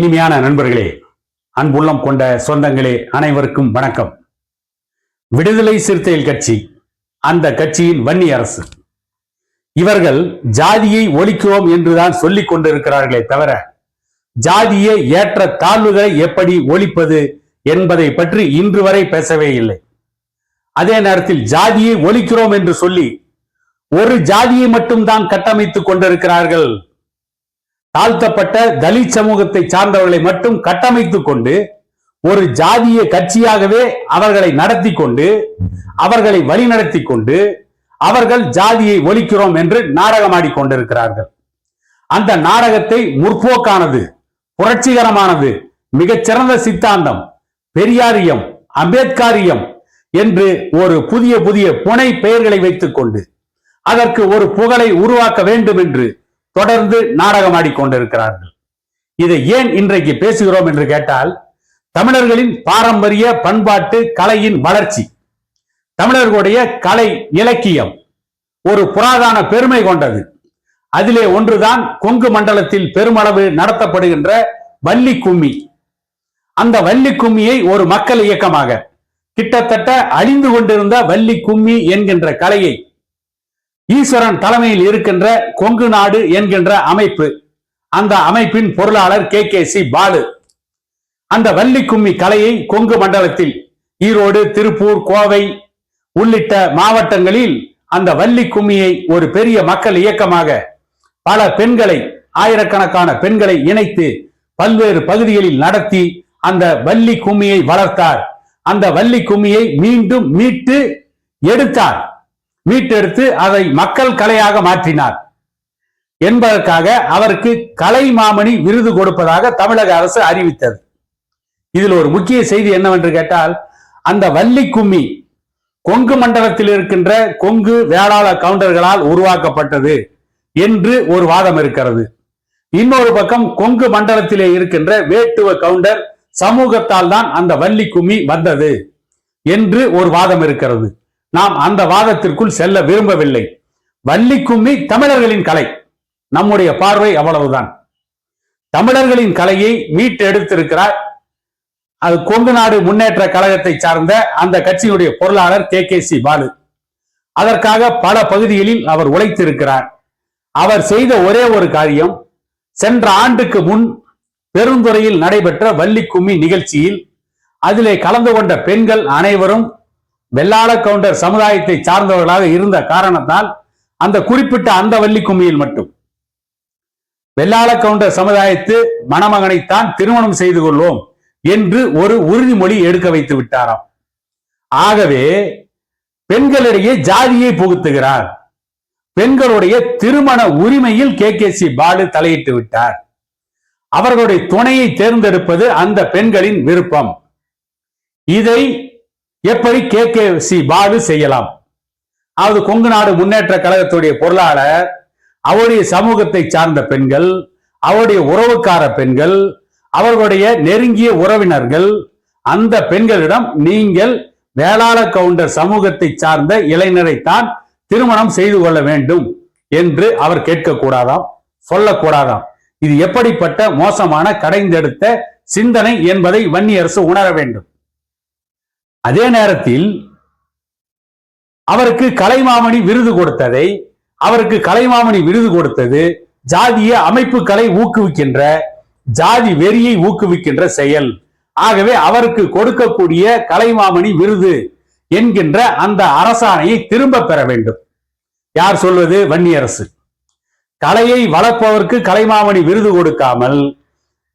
இனிமையான நண்பர்களே, அன்புள்ளம் கொண்ட சொந்தங்களே, அனைவருக்கும் வணக்கம். விடுதலை சிறுத்தைகள் கட்சி, அந்த கட்சியின் வன்னி அரசு, இவர்கள் ஜாதியை ஒழிக்கிறோம் என்றுதான் சொல்லிக் கொண்டிருக்கிறார்களே தவிர ஜாதிய ஏற்ற தாழ்வுகளை எப்படி ஒழிப்பது என்பதை பற்றி இன்று வரை பேசவே இல்லை. அதே நேரத்தில் ஜாதியை ஒழிக்கிறோம் என்று சொல்லி ஒரு ஜாதியை மட்டும்தான் கட்டமைத்துக் கொண்டிருக்கிறார்கள். தாழ்த்தப்பட்ட தலித் சமூகத்தை சார்ந்தவர்களை மட்டும் கட்டமைத்துக் கொண்டு ஒரு ஜாதிய கட்சியாகவே அவர்களை நடத்தி கொண்டு அவர்களை வழிநடத்தி கொண்டு அவர்கள் ஜாதியை ஒழிக்கிறோம் என்று நாடகமாடி கொண்டிருக்கிறார்கள். அந்த நாடகத்தை முற்போக்கானது, புரட்சிகரமானது, மிகச்சிறந்த சித்தாந்தம், பெரியாரியம், அம்பேத்கரியம் என்று ஒரு புதிய புதிய புனை பெயர்களை வைத்துக் கொண்டு அதற்கு ஒரு புகழை உருவாக்க வேண்டும் என்று தொடர்ந்து நாடகமாடி கொண்டிருக்கிறார்கள். இதை ஏன் இன்றைக்கு பேசுகிறோம் என்று கேட்டால், தமிழர்களின் பாரம்பரிய பண்பாட்டு கலையின் வளர்ச்சி, தமிழர்களுடைய கலை இலக்கியம் ஒரு புராதன பெருமை கொண்டது. அதிலே ஒன்றுதான் கொங்கு மண்டலத்தில் பெருமளவு நடத்தப்படுகின்ற வள்ளி கும்மி. அந்த வள்ளி கும்மியை ஒரு மக்கள் இயக்கமாக, கிட்டத்தட்ட அழிந்து கொண்டிருந்த வள்ளி கும்மி என்கின்ற கலையை ஈஸ்வரன் தலைமையில் இருக்கின்ற கொங்கு நாடு என்கின்ற அமைப்பு, அந்த அமைப்பின் பொருளாளர் KKC பாலு, அந்த வள்ளி கும்மி கலையை கொங்கு மண்டலத்தில் ஈரோடு, திருப்பூர், கோவை உள்ளிட்ட மாவட்டங்களில் அந்த வள்ளி கும்மியை ஒரு பெரிய மக்கள் இயக்கமாக பல பெண்களை, ஆயிரக்கணக்கான பெண்களை இணைத்து பல்வேறு பகுதிகளில் நடத்தி அந்த வள்ளி கும்மியை வளர்த்தார். அந்த வள்ளி கும்மியை மீண்டும் மீட்டெடுத்து அதை மக்கள் கலையாக மாற்றினார் என்பதற்காக அவருக்கு கலைமாமணி விருது கொடுப்பதாக தமிழக அரசு அறிவித்தது. இதில் ஒரு முக்கிய செய்தி என்னவென்று கேட்டால், அந்த வள்ளி கும்மி கொங்கு மண்டலத்தில் இருக்கின்ற கொங்கு வேளாள கவுண்டர்களால் உருவாக்கப்பட்டது என்று ஒரு வாதம் இருக்கிறது. இன்னொரு பக்கம் கொங்கு மண்டலத்திலே இருக்கின்ற வேட்டுவ கவுண்டர் சமூகத்தால் தான் அந்த வள்ளி கும்மி வந்தது என்று ஒரு வாதம் இருக்கிறது. நாம் அந்த வாதத்திற்குள் செல்ல விரும்பவில்லை. வள்ளி கும்மி தமிழர்களின் கலை, நம்முடைய பார்வை அவ்வளவுதான். தமிழர்களின் கலையை மீட்டு எடுத்திருக்கிறார் அது கொங்கு நாடு முன்னேற்ற கழகத்தை சார்ந்த அந்த கட்சியினுடைய பொருளாளர் KKC பாலு. அதற்காக பல பகுதிகளில் அவர் உழைத்திருக்கிறார். அவர் செய்த ஒரே ஒரு காரியம், சென்ற ஆண்டுக்கு முன் பெருந்துறையில் நடைபெற்ற வள்ளி கும்மி நிகழ்ச்சியில் அதிலே கலந்து கொண்ட பெண்கள் அனைவரும் வெள்ளாள கவுண்டர் சமுதாயத்தை சார்ந்தவர்களாக இருந்த காரணத்தால் அந்த குறிப்பிட்ட அந்த வள்ளி கும்மியில் மட்டும் வெள்ளாள கவுண்டர் சமுதாயத்து மணமகனைத்தான் திருமணம் செய்து கொள்வோம் என்று ஒரு உறுதிமொழி எடுக்க வைத்து விட்டாராம். ஆகவே பெண்களிடையே ஜாதியை புகுத்துகிறார். பெண்களுடைய திருமண உரிமையில் KKC பாலு தலையிட்டு விட்டார். அவர்களுடைய துணையை தேர்ந்தெடுப்பது அந்த பெண்களின் விருப்பம். இதை எப்படி KKC பாலு செய்யலாம்? அதாவது கொங்கு நாடு முன்னேற்ற கழகத்துடைய பொருளாளர், அவருடைய சமூகத்தை சார்ந்த பெண்கள், அவருடைய உறவுக்கார பெண்கள், அவர்களுடைய நெருங்கிய உறவினர்கள், அந்த பெண்களிடம் நீங்கள் வேளாள கவுண்டர் சமூகத்தை சார்ந்த இளைஞரைத்தான் திருமணம் செய்து கொள்ள வேண்டும் என்று அவர் கேட்கக்கூடாதாம், சொல்லக்கூடாதாம். இது எப்படிப்பட்ட மோசமான கடைந்தெடுத்த சிந்தனை என்பதை வன்னி அரசு உணர வேண்டும். அதே நேரத்தில் அவருக்கு கலைமாமணி விருது கொடுத்தது ஜாதிய அமைப்புகளை ஊக்குவிக்கின்ற, ஜாதி வெறியை ஊக்குவிக்கின்ற செயல். ஆகவே அவருக்கு கொடுக்கக்கூடிய கலைமாமணி விருது என்கின்ற அந்த அரசாணையை திரும்ப பெற வேண்டும். யார் சொல்வது? வன்னி அரசு. கலையை வளர்ப்பவருக்கு கலைமாமணி விருது கொடுக்காமல்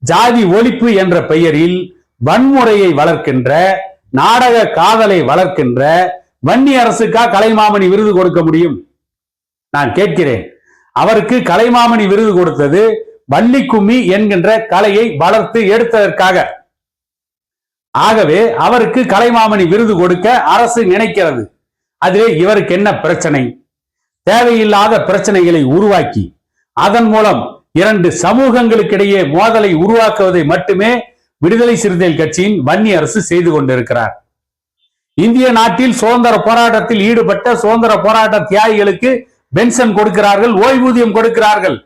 ஜாதி ஒழிப்பு என்ற பெயரில் வன்முறையை வளர்க்கின்ற, நாடக காதலை வளர்க்கின்ற வன்னி அரசுக்கா கலைமாமணி விருது கொடுக்க முடியும்? நான் கேட்கிறேன். அவருக்கு கலைமாமணி விருது கொடுத்தது வள்ளி கும்மி என்கின்ற கலையை வளர்த்து எடுத்ததற்காக. ஆகவே அவருக்கு கலைமாமணி விருது கொடுக்க அரசு நினைக்கிறது. அதிலே இவருக்கு என்ன பிரச்சனை? தேவையில்லாத பிரச்சனைகளை உருவாக்கி அதன் மூலம் இரண்டு சமூகங்களுக்கிடையே மோதலை உருவாக்குவதை மட்டுமே விடுதலை சிறுத்தைகள் கட்சியின் வன்னி அரசு செய்து கொண்டிருக்கிறார். இந்திய நாட்டில் சுதந்திர போராட்டத்தில் ஈடுபட்ட சுதந்திர போராட்ட தியாகிகளுக்கு பென்ஷன் கொடுக்கிறார்கள், ஓய்வூதியம் கொடுக்கிறார்கள்.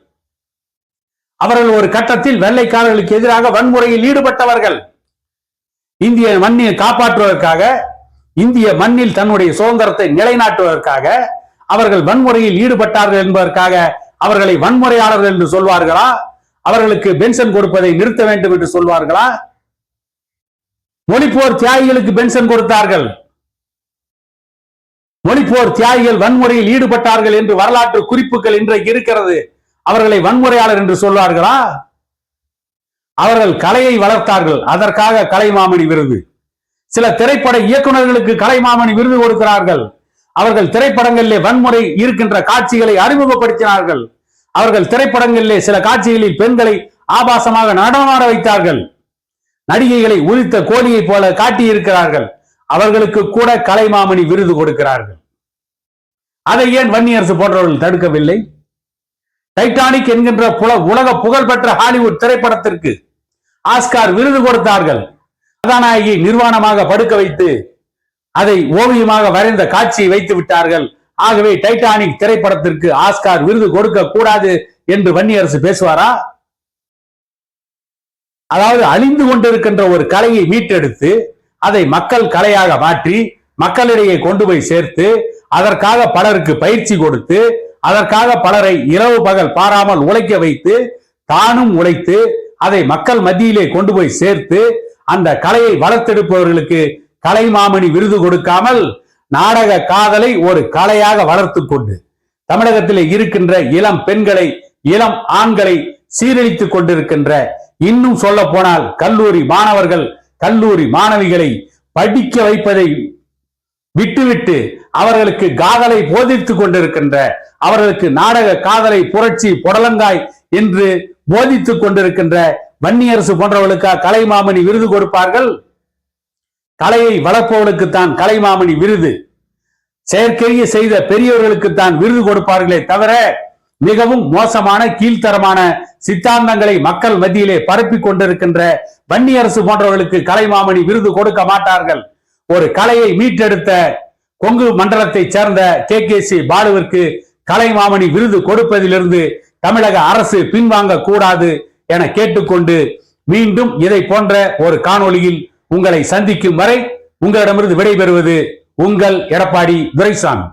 அவர்கள் ஒரு கட்டத்தில் வெள்ளைக்காரர்களுக்கு எதிராக வன்முறையில் ஈடுபட்டவர்கள். இந்திய மண்ணை காப்பாற்றுவதற்காக, இந்திய மண்ணில் தன்னுடைய சுதந்திரத்தை நிலைநாட்டுவதற்காக அவர்கள் வன்முறையில் ஈடுபட்டார்கள் என்பதற்காக அவர்களை வன்முறையாளர்கள் என்று சொல்வார்களா? அவர்களுக்கு பென்ஷன் கொடுப்பதை நிறுத்த வேண்டும் என்று சொல்வார்களா? மொழிப்போர் தியாகிகளுக்கு பென்ஷன் கொடுத்தார்கள். மொழிப்போர் தியாகிகள் வன்முறையில் ஈடுபட்டார்கள் என்று வரலாற்று குறிப்புகள் இன்றைக்கு இருக்கிறது. அவர்களை வன்முறையாளர் என்று சொல்வார்களா? அவர்கள் கலையை வளர்த்தார்கள், அதற்காக கலைமாமணி விருது. சில திரைப்பட இயக்குநர்களுக்கு கலைமாமணி விருது கொடுக்கிறார்கள். அவர்கள் திரைப்படங்களிலே வன்முறை இருக்கின்ற காட்சிகளை அறிமுகப்படுத்தினார்கள். அவர்கள் திரைப்படங்களிலே சில காட்சிகளில் பெண்களை ஆபாசமாக நடனமாட வைத்தார்கள். நடிகைகளை உரித்த கோழியை போல காட்டியிருக்கிறார்கள். அவர்களுக்கு கூட கலைமாமணி விருது கொடுக்கிறார்கள். அதை ஏன் வன்னியரசு போன்றவர்கள் தடுக்கவில்லை? டைட்டானிக் என்கின்ற உலக புகழ்பெற்ற ஹாலிவுட் திரைப்படத்திற்கு ஆஸ்கார் விருது கொடுத்தார்கள். கதாநாயகி நிர்வாணமாக படுக்க வைத்து அதை ஓவியமாக வரைந்த காட்சியை வைத்து விட்டார்கள். ஆகவே டைட்டானிக் திரைப்படத்திற்கு ஆஸ்கார் விருது கொடுக்க கூடாது என்று வன்னியரசு பேசுவாரா? அதாவது அழிந்து கொண்டிருக்கின்ற ஒரு கலையை மீட்டெடுத்து அதை மக்கள் கலையாக மாற்றி மக்களிடையே கொண்டு போய் சேர்த்து அதற்காக பலருக்கு பயிற்சி கொடுத்து அதற்காக பலரை இரவு பகல் பாராமல் உழைக்க வைத்து தானும் உழைத்து அதை மக்கள் மத்தியிலே கொண்டு போய் சேர்த்து அந்த கலையை வளர்த்தெடுப்பவர்களுக்கு கலைமாமணி விருது கொடுக்காமல் நாடக காதலை ஒரு கலையாக வளர்த்து கொண்டு தமிழகத்திலே இருக்கின்ற இளம் பெண்களை இளம் ஆண்களை சீரழித்துக் கொண்டிருக்கின்ற, இன்னும் சொல்ல போனால் கல்லூரி மாணவர்கள் கல்லூரி மாணவிகளை படிக்க வைப்பதை விட்டுவிட்டு அவர்களுக்கு காதலை போதித்துக் கொண்டிருக்கின்ற, அவர்களுக்கு நாடக காதலை புரட்சி புடலங்காய் என்று போதித்துக் கொண்டிருக்கின்ற வன்னியரசு போன்றவர்களுக்கு கலைமாமணி விருது கொடுப்பார்கள்? கலையை வளர்ப்பவர்களுக்குத்தான் கலைமாமணி விருது. செயற்கரிய செய்த பெரியவர்களுக்குத்தான் விருது கொடுப்பார்களே தவிர மிகவும் மோசமான கீழ்த்தரமான சித்தாந்தங்களை மக்கள் மத்தியிலே பரப்பி கொண்டிருக்கின்ற வன்னியரசு போன்றவர்களுக்கு கலைமாமணி விருது கொடுக்க மாட்டார்கள். ஒரு கலையை மீட்டெடுத்த கொங்கு மண்டலத்தை சேர்ந்த KKC பாலுவிற்கு கலைமாமணி விருது கொடுப்பதிலிருந்து தமிழக அரசு பின்வாங்க கூடாது என கேட்டுக்கொண்டு மீண்டும் இதை போன்ற ஒரு காணொளியில் உங்களை சந்திக்கும் வரை உங்களிடமிருந்து விடைபெறுவது உங்கள் எடப்பாடி துரைசாமி.